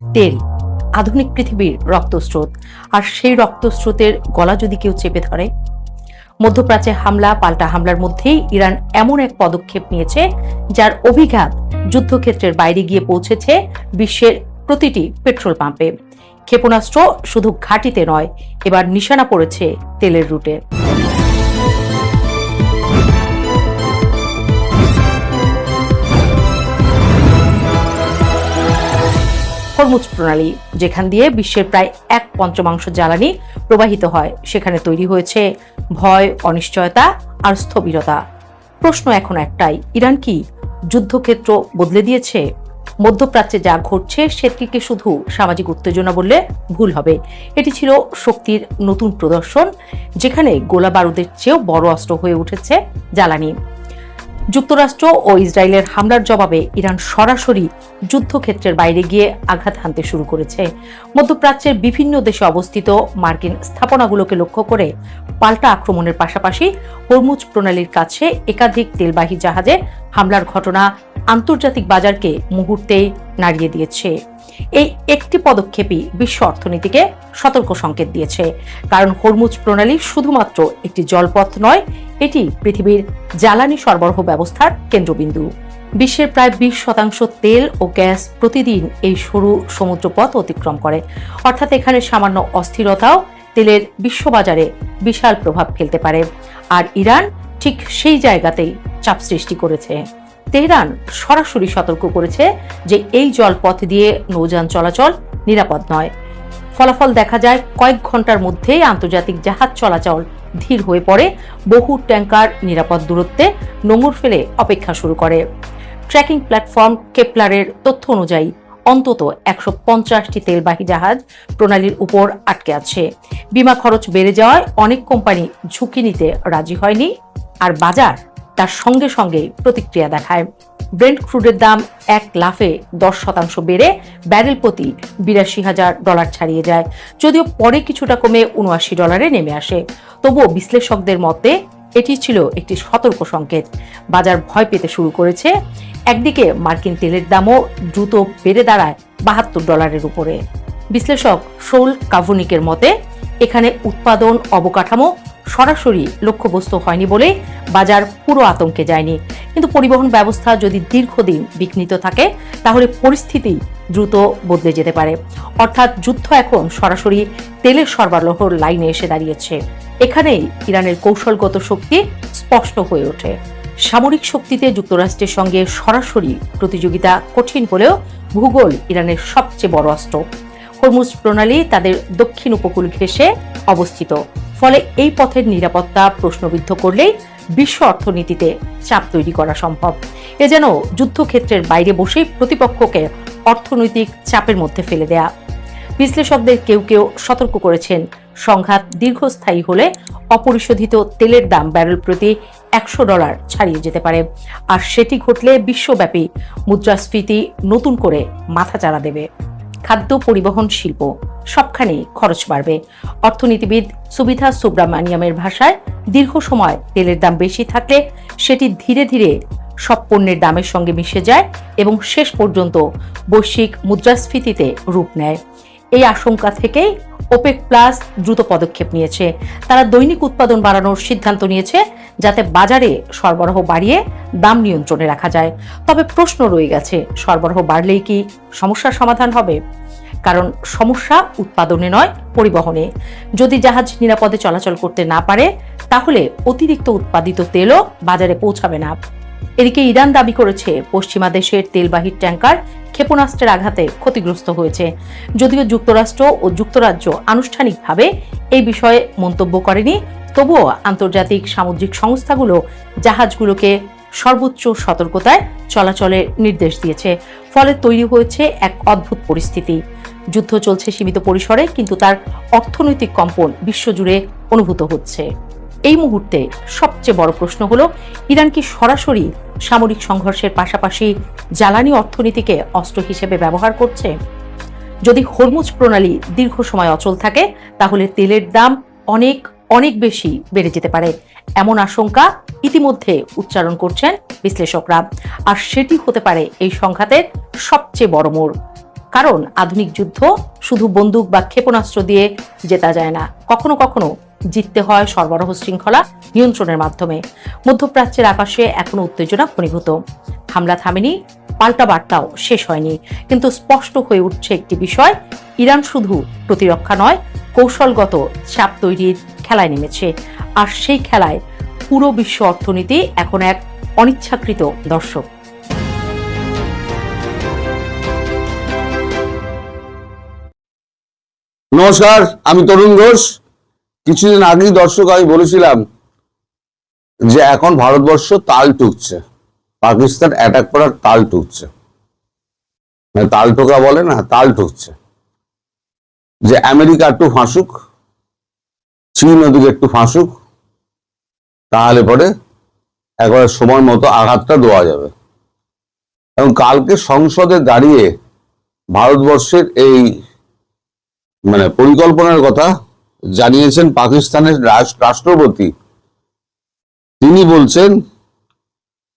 তেল আধুনিক পৃথিবীর রক্তস্রোত, আর সেই রক্তস্রোতের গলা যদি কেউ চেপে ধরে। মধ্যপ্রাচ্যে হামলা পাল্টা হামলার মধ্যেই ইরান এমন এক পদক্ষেপ নিয়েছে যার অভিঘাত যুদ্ধক্ষেত্রের বাইরে গিয়ে পৌঁছেছে বিশ্বের প্রতিটি পেট্রোল পাম্পে। ক্ষেপণাস্ত্র শুধু ঘাঁটিতে নয়, এবার নিশানা পড়েছে তেলের রুটে। হরমুজ প্রণালী, যেখান দিয়ে বিশ্বের প্রায় 1/5 জ্বালানি প্রবাহিত হয়, সেখানে তৈরি হয়েছে ভয়, অনিশ্চয়তা আর স্থবিরতা। প্রশ্ন এখন একটাই, ইরান কি যুদ্ধক্ষেত্র বদলে দিয়েছে? মধ্যপ্রাচ্যে যা ঘটছে সেটিকে শুধু সামাজিক উত্তেজনা বললে ভুল হবে। এটি ছিল শক্তির নতুন প্রদর্শন, যেখানে গোলা বারুদের চেয়েও বড় অস্ত্র হয়ে উঠেছে জ্বালানি। যুক্তরাষ্ট্র ও ইসরায়েলের হামলার জবাবে ইরান সরাসরি যুদ্ধক্ষেত্রের বাইরে গিয়ে আঘাত হানতে শুরু করেছে। মধ্যপ্রাচ্যের বিভিন্ন দেশে অবস্থিত মার্কিন স্থাপনাগুলোকে লক্ষ্য করে পাল্টা আক্রমণের পাশাপাশি হরমুজ প্রণালীর কাছে একাধিক তেলবাহী জাহাজে হামলার ঘটনা আন্তর্জাতিক বাজারকে মুহূর্তেই নাড়িয়ে দিয়েছে। এই একটি পদক্ষেপই বিশ্ব অর্থনীতিকে সতর্ক সংকেত দিয়েছে, কারণ হরমুজ প্রণালী শুধুমাত্র একটি জলপথ নয়, এটি পৃথিবীর জ্বালানি সরবরাহ ব্যবস্থার কেন্দ্রবিন্দু। বিশ্বের প্রায় 20% তেল ও গ্যাস প্রতিদিন এই সরু সমুদ্রপথ অতিক্রম করে, অর্থাৎ এখানে সামান্য অস্থিরতাও তেলের বিশ্ববাজারে বিশাল প্রভাব ফেলতে পারে। আর ইরান ঠিক সেই জায়গাতেই চাপ সৃষ্টি করেছে। তেহরান সরাসরি সতর্ক করেছে যে এই জলপথ দিয়ে নৌযান চলাচল নিরাপদ নয়। ফলাফল দেখা যায়, কয়েক ঘন্টার মধ্যেই আন্তর্জাতিক জাহাজ চলাচল ধীর হয়ে পড়ে। বহু ট্যাঙ্কার নিরাপদ দূরত্বে নোঙর ফেলে অপেক্ষা শুরু করে। ট্র্যাকিং প্ল্যাটফর্ম কেপলারের তথ্য অনুযায়ী অন্তত 150টি তেলবাহী জাহাজ প্রণালীর উপর আটকে আছে। বিমা খরচ বেড়ে যাওয়ায় অনেক কোম্পানি ঝুঁকি নিতে রাজি হয়নি, আর বাজার তার সঙ্গে সঙ্গে প্রতিক্রিয়া দেখায়। ব্রেন্ট ক্রুডের দাম এক লাফে 10% বেড়ে ব্যারেল প্রতি $82,000 ছাড়িয়ে যায়, যদিও পরে কিছুটা কমে $79 নেমে আসে। তবুও বিশ্লেষকদের মতে এটি ছিল একটি সতর্ক সংকেত। বাজার ভয় পেতে শুরু করেছে। একদিকে মার্কিন তেলের দামও দ্রুত বেড়ে দাঁড়ায় $72 উপরে। বিশ্লেষক শৌল কাভুনিকের মতে এখানে উৎপাদন অবকাঠামো সরাসরি লক্ষ্যবস্তু হয়নি বলে বাজার পুরো আতঙ্কে যায়নি, কিন্তু পরিবহন ব্যবস্থা যদি দীর্ঘদিন বিঘ্নিত থাকে তাহলে পরিস্থিতি দ্রুত বদলে যেতে পারে। অর্থাৎ যুদ্ধ এখন সরাসরি তেলের সরবরাহর লাইনে এসে দাঁড়িয়েছে। এখানেই ইরানের কৌশলগত শক্তি স্পষ্ট হয়ে ওঠে। সামরিক শক্তিতে যুক্তরাষ্ট্রের সঙ্গে সরাসরি প্রতিযোগিতা কঠিন হলেও ভূগোল ইরানের সবচেয়ে বড় অস্ত্র। হরমুজ প্রণালী তাদের দক্ষিণ উপকূল ঘেঁষে অবস্থিত, ফলে এই পথের নিরাপত্তা প্রশ্নবিদ্ধ করলেই বিশ্ব অর্থনীতিতে চাপ তৈরি করা সম্ভব। এ যেন যুদ্ধক্ষেত্রের বাইরে বসেই প্রতিপক্ষকে অর্থনৈতিক চাপের মধ্যে ফেলে দেয়া। বিশ্লেষকদের কেউ কেউ সতর্ক করেছেন, সংঘাত দীর্ঘস্থায়ী হলে অপরিশোধিত তেলের দাম ব্যারেল প্রতি $100 ছাড়িয়ে যেতে পারে, আর সেটি ঘটলে বিশ্বব্যাপী মুদ্রাস্ফীতি নতুন করে মাথাচাড়া দেবে। খাদ্য, পরিবহন, শিল্প সবখানেই খরচ বাড়বে। অর্থনীতিবিদ সুবিধা সুব্রামানিয়ামের ভাষায়, দীর্ঘ সময় তেলের দাম বেশি থাকলে সেটি ধীরে ধীরে সব পণ্যের দামের সঙ্গে মিশে যায় এবং শেষ পর্যন্ত বৈশ্বিক মুদ্রাস্ফীতিতে রূপ নেয়। এই আশঙ্কা থেকেই ওপেক প্লাস দ্রুত পদক্ষেপ নিয়েছে। তারা দৈনিক উৎপাদন বাড়ানোর সিদ্ধান্ত নিয়েছে, যাতে বাজারে সরবরাহ বাড়িয়ে দাম নিয়ন্ত্রণে রাখা যায়। তবে প্রশ্ন রয়ে গেছে, সরবরাহ বাড়লেই কি সমস্যার সমাধান হবে? কারণ সমস্যা উৎপাদনে নয়, পরিবহনে। যদি জাহাজ নিরাপদে চলাচল করতে না পারে, তাহলে অতিরিক্ত উৎপাদিত তেলও বাজারে পৌঁছাবে না। এদিকে ইরান দাবি করেছে পশ্চিমা দেশের তেলবাহী ট্যাঙ্কার ক্ষেপণাস্ত্রের আঘাতে ক্ষতিগ্রস্ত হয়েছে। যদিও যুক্তরাষ্ট্র ও যুক্তরাজ্য আনুষ্ঠানিকভাবে এই বিষয়ে মন্তব্য করেনি, তবুও আন্তর্জাতিক সামুদ্রিক সংস্থাগুলো জাহাজগুলোকে সর্বোচ্চ সতর্কতায় চলাচলের নির্দেশ দিয়েছে। ফলে তৈরি হয়েছে এক অদ্ভুত পরিস্থিতি। যুদ্ধ চলছে সীমিত পরিসরে, কিন্তু তার অর্থনৈতিক কম্পন বিশ্বজুড়ে অনুভূত হচ্ছে। এই মুহূর্তে সবচেয়ে বড় প্রশ্ন হলো, ইরান কি সরাসরি সামরিক সংঘর্ষের পাশাপাশি জ্বালানি অর্থনীতিকে অস্ত্র হিসেবে ব্যবহার করছে? যদি হরমুজ প্রণালী দীর্ঘ সময় অচল থাকে, তাহলে তেলের দাম অনেক অনেক বেশি বেড়ে যেতে পারে, এমন আশঙ্কা ইতিমধ্যে উচ্চারণ করছেন বিশ্লেষকরা। আর সেটি হতে পারে এই সংঘাতের সবচেয়ে বড় মোড়। কারণ আধুনিক যুদ্ধ শুধু বন্দুক বা ক্ষেপণাস্ত্র দিয়ে জেতা যায় না, কখনো কখনো জিততে হয় সরবরাহ শৃঙ্খলা নিয়ন্ত্রণের মাধ্যমে। মধ্যপ্রাচ্যের আকাশে এখনো উত্তেজনা ঘনীভূত। হামলা থামেনি, পাল্টা বার্তাও শেষ হয়নি, কিন্তু স্পষ্ট হয়ে উঠছে একটি বিষয়: ইরান শুধু প্রতিরক্ষা নয়, কৌশলগত চাপ তৈরির খেলায় নেমেছে। আর সেই খেলায় পুরো বিশ্ব অর্থনীতি এখন এক অনিচ্ছাকৃত দর্শক। নমস্কার, আমি তরুণ ঘোষ। কিছুদিন আগেই দর্শক আমি বলেছিলাম যে এখন ভারতবর্ষ তাল টুকছে, পাকিস্তান অ্যাটাক করার তাল টুকছে, মানে তাল টোকা বলে না, তাল টুকছে। যে আমেরিকা একটু ফাঁসুক, চীন ওদিকে একটু ফাঁসুক, তাহলে পরে একবার সময় মতো আঘাতটা দেওয়া যাবে। এবং কালকে সংসদে দাঁড়িয়ে ভারতবর্ষের এই মানে পরিকল্পনার কথা জানিয়েছেন পাকিস্তানের রাষ্ট্রপতি। তিনি বলছেন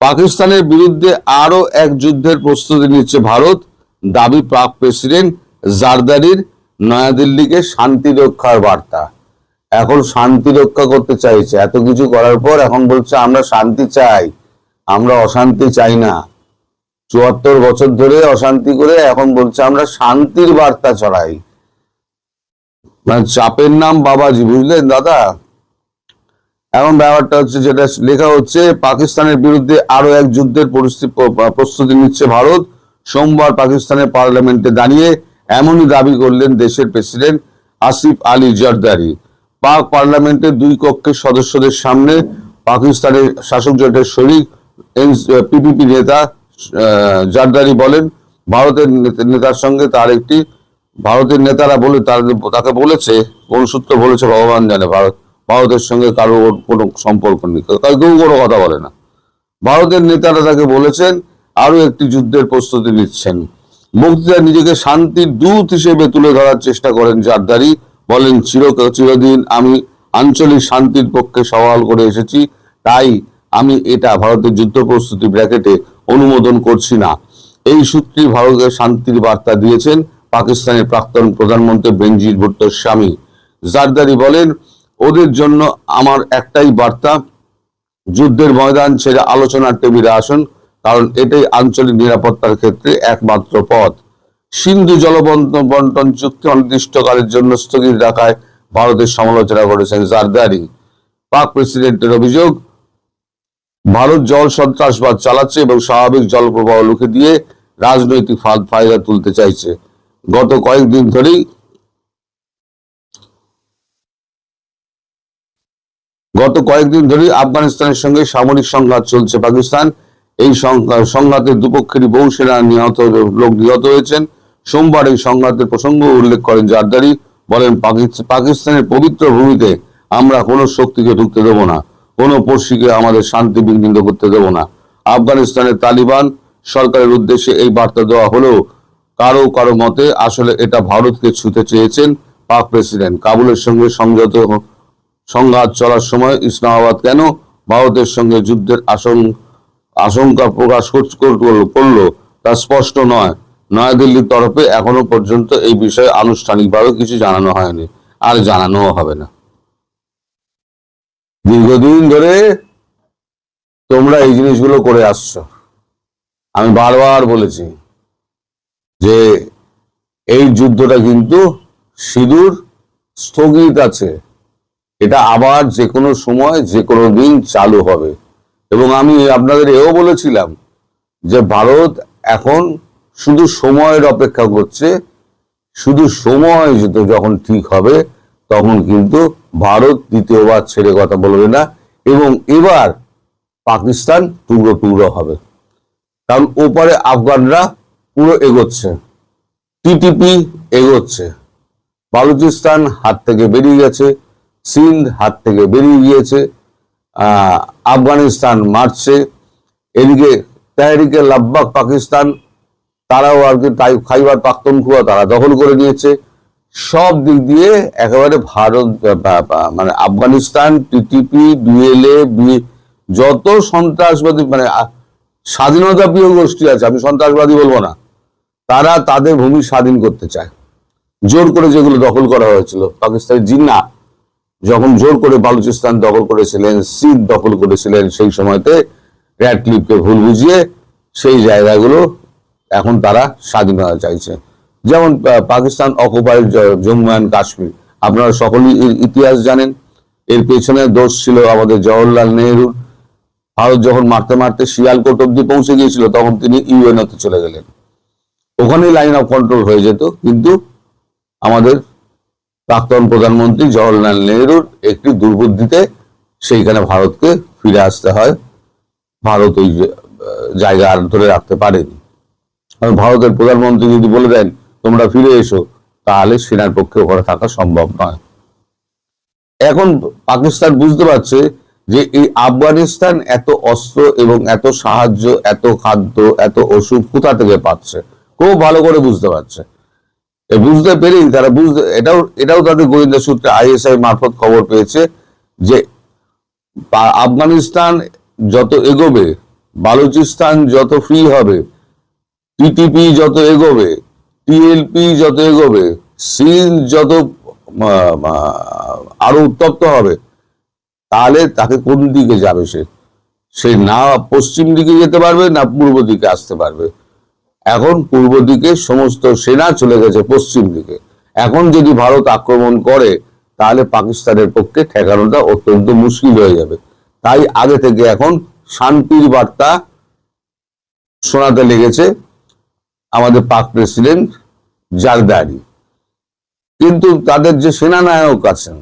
পাকিস্তানের বিরুদ্ধে আরো এক যুদ্ধের প্রস্তুতি নিচ্ছে ভারত। দাবি পাক প্রেসিডেন্ট জারদারির নয়াদিল্লিকে শান্তি রক্ষার বার্তা। এখন শান্তি রক্ষা করতে চাইছে, এত কিছু করার পর এখন বলছে আমরা শান্তি চাই, আমরা অশান্তি চাই না। ৭৪ বছর ধরে অশান্তি করে এখন বলছে আমরা শান্তির বার্তা ছড়াই। মানে চাপের নাম বাবাজি, বুঝলেন দাদা? এখন ব্যাপারটা হচ্ছে, যেটা লেখা হচ্ছে, পাকিস্তানের বিরুদ্ধে আরো এক যুদ্ধের প্রস্তুতি নিচ্ছে ভারত। সোমবার পাকিস্তানের পার্লামেন্টে দাঁড়িয়ে এমনই দাবি করলেন দেশের প্রেসিডেন্ট আসিফ আলী জারদারি। পাক পার্লামেন্টের দুই কক্ষের সদস্যদের সামনে পাকিস্তানের শাসক জোটের শরিক পিপিপি নেতা জারদারি বলেন, ভারতের নেতার সঙ্গে তার একটি ভারতের নেতারা বলে তাকে বলেছে, কোন সূত্র বলেছে ভগবান জানে, ভারতের সঙ্গে কারো কোনো সম্পর্ক নেই, কেউ কোনো কথা বলে না। ভারতের নেতারা তাকে বলেছেন আরো একটি যুদ্ধের প্রস্তুতি নিচ্ছেন। বক্তৃতা নিজেকে শান্তির দূত হিসেবে তুলে ধরার চেষ্টা করেন জারদারি। বলেন, চিরদিন আমি আঞ্চলিক শান্তির পক্ষে সওয়াল করে এসেছি, তাই আমি এটা ভারতের যুদ্ধ প্রস্তুতি ব্র্যাকেটে অনুমোদন করছি না। এই সূত্রেই ভারতের শান্তির বার্তা দিয়েছেন পাকিস্তানের প্রাক্তন প্রধানমন্ত্রী বেনজির ভুট্টোর স্বামী। জারদারি বলেন, ওদের জন্য আমার একটাই বার্তা, যুদ্ধের ময়দান ছেড়ে আলোচনার টেবিলে আসুন, কারণ এটাই আঞ্চলিক নিরাপত্তার ক্ষেত্রে একমাত্র পথ। সিন্ধু জলবন্টন চুক্তি অনির্দিষ্টকালের জন্য স্থগিত রাখায় ভারতের সমালোচনা করেছেন জারদারি। পাক প্রেসিডেন্টের অভিযোগ, ভারত জল সন্ত্রাসবাদ চালাচ্ছে এবং স্বাভাবিক জল প্রবাহ রুখে দিয়ে রাজনৈতিক ফায়দা তুলতে চাইছে। গত কয়েকদিন ধরেই আফগানিস্তানের সঙ্গে সামরিক সংঘাত চলছে পাকিস্তান। এই সংঘাতে দুপক্ষেরই বহু সেনা লোক নিহত হয়েছেন। সোমবার এই সংঘাতের প্রসঙ্গ উল্লেখ করেন জারদারি। বলেন, পাকিস্তানের পবিত্র ভূমিতে আমরা কোনো শক্তিকে ঢুকতে দেব না, কোনো পড়শিকে আমাদের শান্তি বিঘ্নিত করতে দেব না। আফগানিস্তানের তালিবান সরকারের উদ্দেশ্যে এই বার্তা দেওয়া হলেও কারো মতে আসলে এটা ভারতকে ছুঁতে চেয়েছেন পাক প্রেসিডেন্ট। কাবুলের সঙ্গে সংঘাত চলার সময় ইসলামাবাদ কেন ভারতের সঙ্গে যুদ্ধের আশঙ্কা প্রকাশ করলো তা স্পষ্ট নয়। নয়াদিল্লির তরফে এখনো পর্যন্ত এই বিষয়ে আনুষ্ঠানিকভাবে কিছু জানানো হয়নি, আর জানানোও হবে না। দীর্ঘদিন ধরে তোমরা এই জিনিসগুলো করে আসছো। আমি বারবার বলেছি যে এই যুদ্ধটা কিন্তু সিঁদুর স্থগিত আছে, এটা আবার যে কোনো সময় যে কোনো দিন চালু হবে। এবং আমি আপনাদের এও বলেছিলাম যে ভারত এখন শুধু সময়ের অপেক্ষা করছে, শুধু সময় যখন ঠিক হবে তখন কিন্তু ভারত দ্বিতীয়বার ছেড়ে কথা বলবে না, এবং এবার পাকিস্তান টুকরো হবে। কারণ ওপারে আফগানরা পুরো এগোচ্ছে, টিটিপি এগোচ্ছে, বালুচিস্তান হাত থেকে বেরিয়ে গেছে, সিন্ধ হাত থেকে বেরিয়ে গিয়েছে, আফগানিস্তান মারছে, এদিকে তেহরিকে লাব্বাক পাকিস্তান, তারাও আর কি খাইবার পাখতুনখোয়া তারা দখল করে নিয়েছে। সব দিক দিয়ে একেবারে ভারত মানে আফগানিস্তান, টিটিপি, বিএলএ, যত সন্ত্রাসবাদী মানে স্বাধীনতা প্রিয় গোষ্ঠী আছে, আমি সন্ত্রাসবাদী বলবো না, তারা তাদের ভূমি স্বাধীন করতে চায়। জোর করে যেগুলো দখল করা হয়েছিল, পাকিস্তানের জিন্না যখন জোর করে বালুচিস্তান দখল করেছিলেন, সিন্ধ দখল করেছিলেন, সেই সময়তে র্যাডক্লিফকে ভুল বুঝিয়ে সেই জায়গাগুলো এখন তারা স্বাধীনতা চাইছে। যেমন পাকিস্তান অকুপাইড জম্মু অ্যান্ড কাশ্মীর, আপনারা সকলেই এর ইতিহাস জানেন। এর পেছনে দোষ ছিল আমাদের জওহরলাল নেহরুর। ভারত যখন মারতে মারতে শিয়ালকোট অব্দি পৌঁছে গিয়েছিল, তখন তিনি ইউএনওতে চলে গেলেন। ওখানেই লাইন অফ কন্ট্রোল হয়ে যেত, কিন্তু আমাদের প্রাক্তন প্রধানমন্ত্রী জওহরলাল নেহরুর একটি দুর্বুদ্ধিতে সেইখানে ভারতকে ফিরে আসতে হয়। ভারত ওই জায়গা আর ধরে রাখতে পারেনি। কারণ ভারতের প্রধানমন্ত্রী যদি বলে দেন তোমরা ফিরে এসো, তাহলে সেনার পক্ষে ওখানে থাকা সম্ভব নয়। এখন পাকিস্তান বুঝতে পারছে যে এই আফগানিস্তান এত অস্ত্র এবং এত সাহায্য, এত খাদ্য, এত ওষুধ কোথা থেকে পাচ্ছে, খুব ভালো করে বুঝতে পারছে। বুঝতে পেরেই তারা এটাও তাদের গোয়েন্দা সূত্রে আইএসআই মারফত খবর পেয়েছে যে আফগানিস্তান যত এগোবে, বালুচিস্তান যত ফ্রি হবে, টিটিপি যত এগোবে, টিএলপি যত এগোবে, সিন্ধ যত আরো উত্তপ্ত হবে, তাহলে তাকে কোন দিকে যাবে? সে না পশ্চিম দিকে যেতে পারবে, না পূর্ব দিকে আসতে পারবে। এখন পূর্ব দিকে সমস্ত সেনা চলে গেছে পশ্চিম দিকে। এখন যদি ভারত আক্রমণ করে, তাহলে পাকিস্তানের পক্ষে ঠেকানোটা অত্যন্ত মুশকিল হয়ে যাবে। তাই আগে থেকে এখন শান্তির বার্তা শোনাতে লেগেছে আমাদের পাক প্রেসিডেন্ট জারদারি। কিন্তু তাদের যে সেনানায়ক আছেন,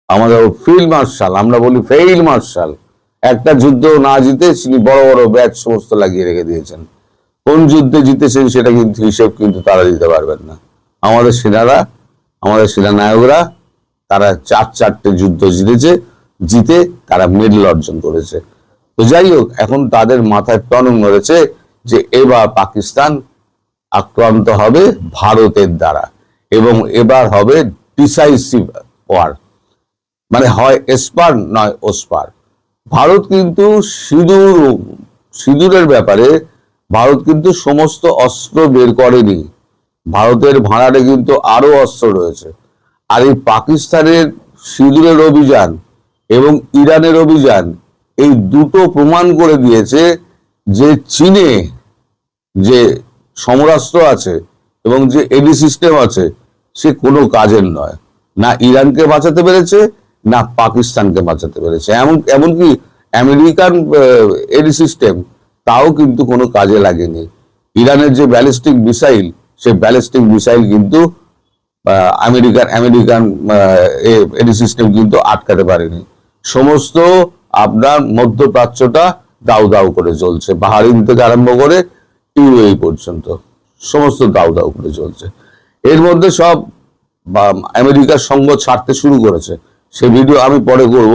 আমাদের ফিল্ড মার্শাল, আমরা বলি ফেইল মার্শাল, একটা যুদ্ধ না জিতে তিনি বড় বড় ব্যাচ সমস্ত লাগিয়ে রেখে দিয়েছেন। কোন যুদ্ধে জিতেছেন সেটা কিন্তু হিসেব কিন্তু তারা দিতে পারবেন না। আমাদের সেনারা, আমাদের সেনানায়করা, তারা 4-4টে যুদ্ধ জিতে তারা মেডেল অর্জন করেছে। তো যাই হোক, এখন তাদের মাথায় টনক নড়েছে যে এবার পাকিস্তান আক্রান্ত হবে ভারতের দ্বারা, এবং এবার হবে ডিসাইসিভ ওয়ার, মানে হয় এসপার নয় ওসপার। ভারত কিন্তু সিঁদুরের ব্যাপারে ভারত কিন্তু সমস্ত অস্ত্র বের করেনি। ভারতের ভাড়ারে কিন্তু আরো অস্ত্র রয়েছে। আর এই পাকিস্তানের সিঁদুরের অভিযান এবং ইরানের অভিযান, এই দুটো প্রমাণ করে দিয়েছে যে চীনে যে সমরাস্ত্র আছে এবং যে এডি সিস্টেম আছে, সে কোনো কাজের নয়। না ইরানকে বাঁচাতে পেরেছে, না পাকিস্তানকে বাঁচাতে পেরেছে। এমনকি আমেরিকান এডি সিস্টেম, তাও কিন্তু কোনো কাজে লাগেনি। ইরানের যে ব্যালিস্টিক মিসাইল, সেই ব্যালিস্টিক মিসাইল কিন্তু আমেরিকান এডি সিস্টেম কিন্তু আটকাতে পারেনি। সমস্ত আপনার মধ্যপ্রাচ্যটা দাউ দাউ করে চলছে, বাহারিন থেকে আরম্ভ করে ইউএই পর্যন্ত সমস্ত দাউ দাউ করে চলছে। এর মধ্যে সব আমেরিকার সঙ্গ ছাড়তে শুরু করেছে। সে ভিডিও আমি পরে করব।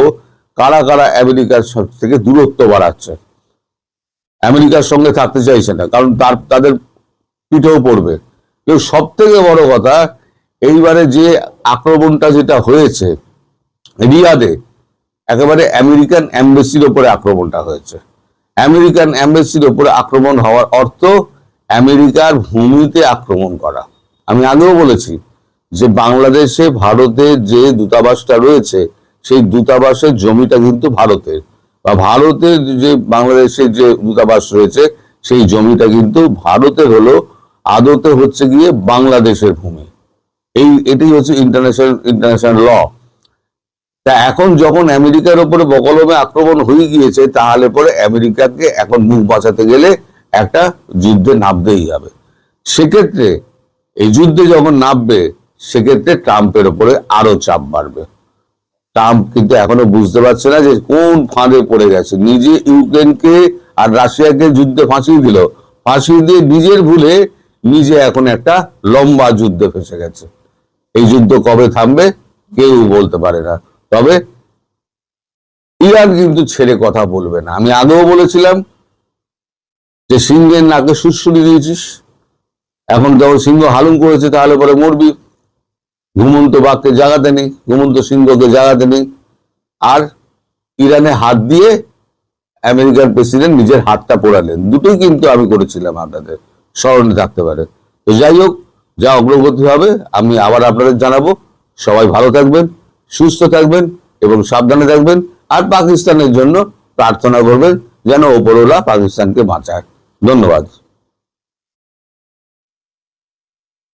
কারা কারা আমেরিকার থেকে দূরত্ব বাড়াচ্ছে, আমেরিকার সঙ্গে থাকতে চাইছে না, কারণ তাদের পিঠেও পড়বে। কিন্তু সব থেকে বড় কথা, এইবারে যে আক্রমণটা যেটা হয়েছে রিয়াদে, একেবারে আমেরিকান এমবেসির ওপরে আক্রমণটা হয়েছে। আমেরিকান এমবেসির ওপরে আক্রমণ হওয়ার অর্থ আমেরিকার ভূমিতে আক্রমণ করা। আমি আগেও বলেছি যে বাংলাদেশে ভারতের যে দূতাবাসটা রয়েছে, সেই দূতাবাসের জমিটা কিন্তু ভারতের, বা ভারতের যে বাংলাদেশের যে দূতাবাস রয়েছে, সেই জমিটা কিন্তু ভারতের হলো, আদতে হচ্ছে গিয়ে বাংলাদেশের ভূমি। এটাই হচ্ছে ইন্টারন্যাশনাল ল। তা এখন যখন আমেরিকার উপরে বকলমে আক্রমণ হয়ে গিয়েছে, তাহলে পরে আমেরিকাকে এখন মুখ বাঁচাতে গেলে একটা যুদ্ধে নামতেই হবে। সেক্ষেত্রে এই যুদ্ধে যখন নামবে, সেক্ষেত্রে ট্রাম্পের উপরে আরো চাপ বাড়বে। ট্রাম্প কিন্তু এখনো বুঝতে পারছে না যে কোন ফাঁদে পড়ে গেছে। নিজে ইউক্রেনকে আর রাশিয়াকে যুদ্ধে ফাঁসিয়ে দিল, ফাঁসিয়ে দিয়ে নিজের ভুলে নিজে এখন একটা লম্বা যুদ্ধে ফেসে গেছে। এই যুদ্ধ কবে থামবে কেউ বলতে পারে না। তবে ইরান কিন্তু ছেড়ে কথা বলবে না। আমি আগেও বলেছিলাম যে সিংহের নাকে সুড়সুড়ি দিয়েছিস, এখন যখন সিংহ হালুম করেছে, তাহলে পরে মরবি। ঘুমন্ত বাঘকে জাগাতে নেই, ঘুমন্ত সিংহকে জাগাতে নেই। আর ইরানে হাত দিয়ে আমেরিকার প্রেসিডেন্ট নিজের হাতটা পোড়ালেন। দুটোই কিন্তু আমি করেছিলাম আপনাদের স্মরণে থাকতে পারে। তো যাই হোক, যা অগ্রগতি হবে আমি আবার আপনাদের জানাবো। সবাই ভালো থাকবেন, সুস্থ থাকবেন এবং সাবধানে থাকবেন। আর পাকিস্তানের জন্য প্রার্থনা করবেন যেন ওপরওয়ালা পাকিস্তানকে বাঁচায়। ধন্যবাদ।